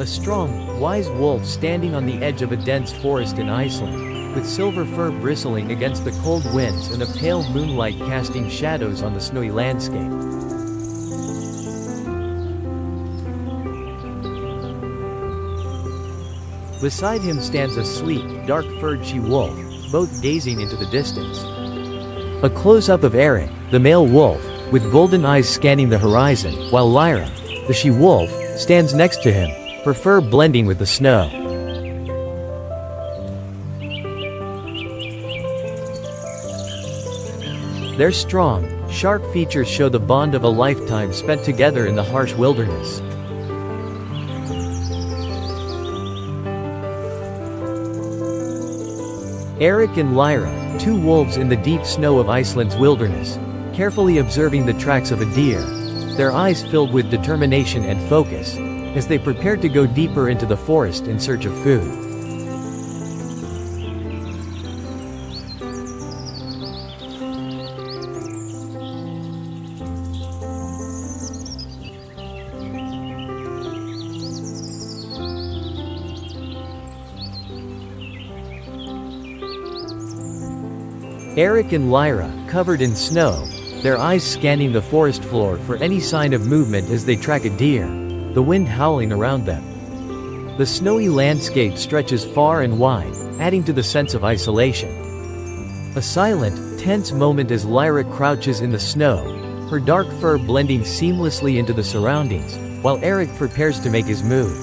A strong, wise wolf standing on the edge of a dense forest in Iceland, with silver fur bristling against the cold winds and a pale moonlight casting shadows on the snowy landscape. Beside him stands a sleek, dark-furred she-wolf, both gazing into the distance. A close-up of Eric, the male wolf, with golden eyes scanning the horizon, while Lyra, the she-wolf, stands next to him, her fur blending with the snow. Their strong, sharp features show the bond of a lifetime spent together in the harsh wilderness. Eric and Lyra, two wolves in the deep snow of Iceland's wilderness, carefully observing the tracks of a deer, their eyes filled with determination and focus, as they prepare to go deeper into the forest in search of food. Eric and Lyra, covered in snow, their eyes scanning the forest floor for any sign of movement as they track a deer, the wind howling around them. The snowy landscape stretches far and wide, adding to the sense of isolation. A silent, tense moment as Lyra crouches in the snow, her dark fur blending seamlessly into the surroundings, while Eric prepares to make his move.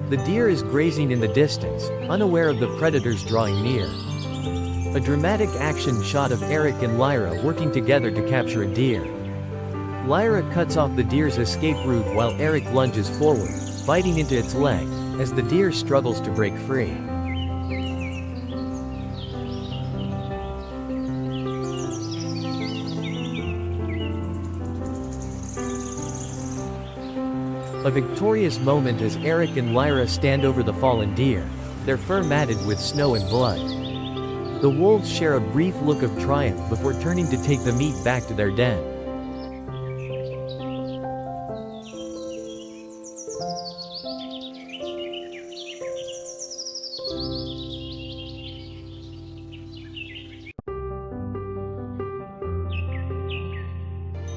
The deer is grazing in the distance, unaware of the predators drawing near. A dramatic action shot of Eric and Lyra working together to capture a deer. Lyra cuts off the deer's escape route while Eric lunges forward, biting into its leg, as the deer struggles to break free. A victorious moment as Eric and Lyra stand over the fallen deer, their fur matted with snow and blood. The wolves share a brief look of triumph before turning to take the meat back to their den.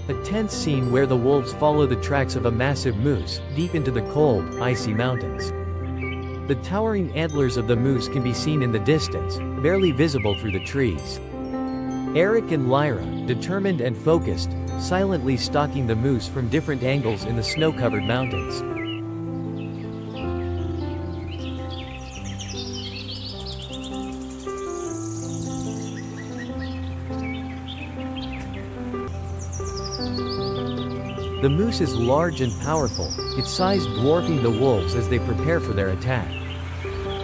A tense scene where the wolves follow the tracks of a massive moose, deep into the cold, icy mountains. The towering antlers of the moose can be seen in the distance, barely visible through the trees. Eric and Lyra, determined and focused, silently stalking the moose from different angles in the snow-covered mountains. The moose is large and powerful, its size dwarfing the wolves as they prepare for their attack.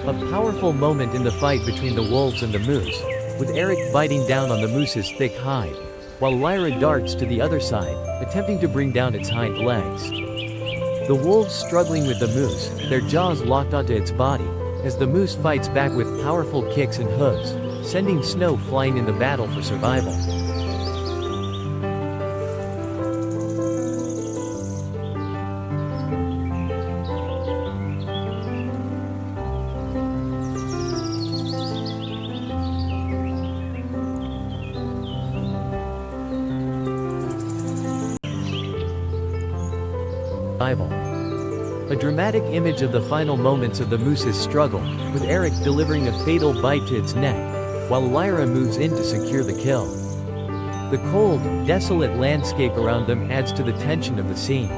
A powerful moment in the fight between the wolves and the moose, with Eric biting down on the moose's thick hide, while Lyra darts to the other side, attempting to bring down its hind legs. The wolves struggling with the moose, their jaws locked onto its body, as the moose fights back with powerful kicks and hooves, sending snow flying in the battle for survival. A dramatic image of the final moments of the moose's struggle, with Eric delivering a fatal bite to its neck, while Lyra moves in to secure the kill. The cold, desolate landscape around them adds to the tension of the scene.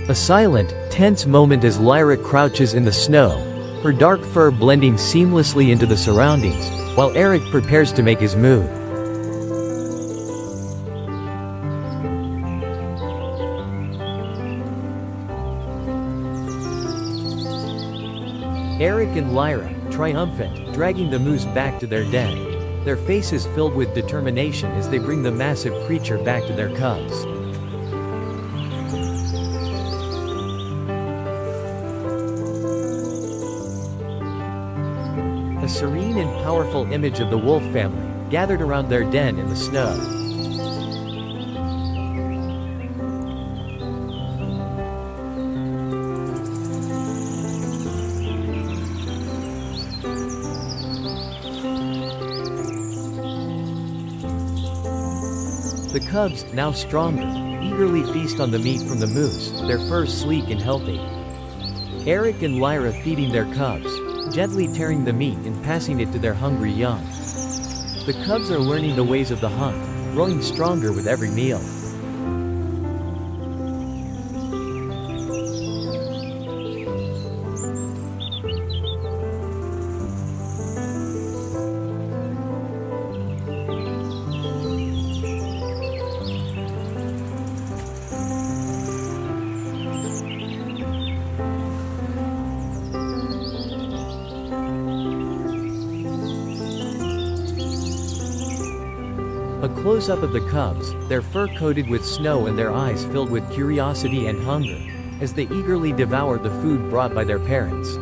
A silent, tense moment as Lyra crouches in the snow, her dark fur blending seamlessly into the surroundings, while Eric prepares to make his move. Eric and Lyra, triumphant, dragging the moose back to their den, their faces filled with determination as they bring the massive creature back to their cubs. A serene and powerful image of the wolf family, gathered around their den in the snow. The cubs, now stronger, eagerly feast on the meat from the moose, their fur sleek and healthy. Eric and Lyra feeding their cubs, gently tearing the meat and passing it to their hungry young. The cubs are learning the ways of the hunt, growing stronger with every meal. A close-up of the cubs, their fur coated with snow and their eyes filled with curiosity and hunger, as they eagerly devour the food brought by their parents.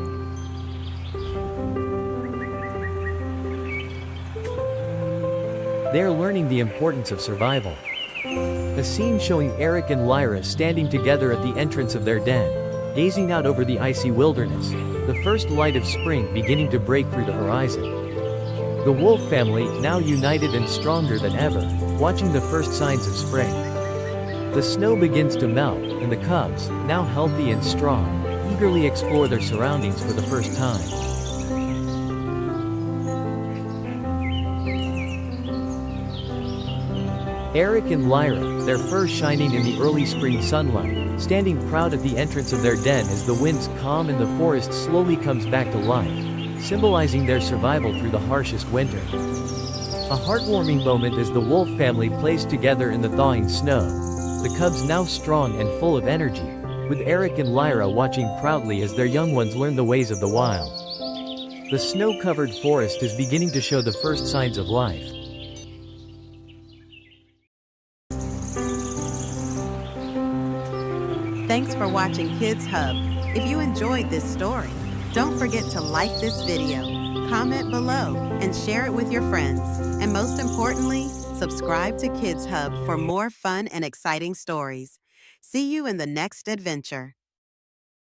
They are learning the importance of survival. A scene showing Eric and Lyra standing together at the entrance of their den, gazing out over the icy wilderness, the first light of spring beginning to break through the horizon. The wolf family, now united and stronger than ever, watching the first signs of spring. The snow begins to melt, and the cubs, now healthy and strong, eagerly explore their surroundings for the first time. Eric and Lyra, their fur shining in the early spring sunlight, standing proud at the entrance of their den as the winds calm and the forest slowly comes back to life, symbolizing their survival through the harshest winter. A heartwarming moment as the wolf family plays together in the thawing snow, the cubs now strong and full of energy, with Eric and Lyra watching proudly as their young ones learn the ways of the wild. The snow-covered forest is beginning to show the first signs of life. Thanks for watching KidsHub. If you enjoyed this story, don't forget to like this video, comment below, and share it with your friends. And most importantly, subscribe to KidsHub for more fun and exciting stories. See you in the next adventure.